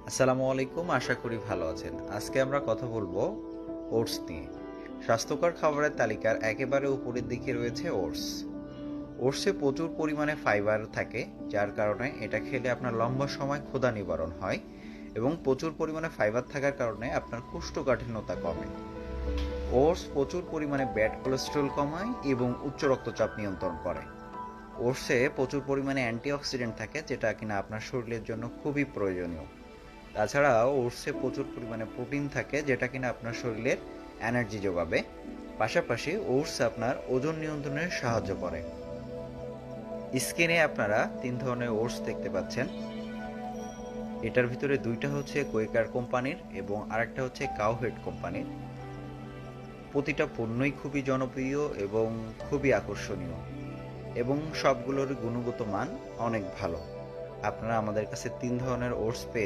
আসসালামু আলাইকুম, আশা করি ভালো আছেন। আজকে আমরা কথা বলবো ওটস নিয়ে। স্বাস্থ্যকর খাবারের তালিকার একেবারে উপরের দিকে রয়েছে ওটস। ওটসে প্রচুর পরিমাণে ফাইবার থাকে, যার কারণে এটা খেলে আপনার লম্বা সময় ক্ষুধা নিবারণ হয় এবং প্রচুর পরিমাণে ফাইবার থাকার কারণে আপনার কোষ্ঠকাঠিন্যতা কমে। ওটস প্রচুর পরিমাণে ব্যাড কোলেস্টেরল কমায় এবং উচ্চ রক্তচাপ নিয়ন্ত্রণ করে। ওটসে প্রচুর পরিমাণে অ্যান্টিঅক্সিডেন্ট থাকে, যেটা কিনা আপনার শরীরের জন্য খুবই প্রয়োজনীয়। তাছাড়াও ওটসে প্রচুর পরিমাণে প্রোটিন থাকে, যেটা কিনা আপনার শরীরের এনার্জি যোগাবে। পাশাপাশি ওটস আপনার ওজন নিয়ন্ত্রণে সাহায্য করে। স্ক্রিনে আপনারা 3 ধরনের ওটস দেখতে পাচ্ছেন। এটার ভিতরে 2টা হচ্ছে কোয়েকার কোম্পানির এবং আরেকটা হচ্ছে কাউহেড কোম্পানির। প্রতিটা পণ্যই খুবই জনপ্রিয় এবং খুবই আকর্ষণীয় এবং সবগুলোর গুণগত মান অনেক ভালো। আপনারা আমাদের কাছে 3 ধরনের ওটস পেয়ে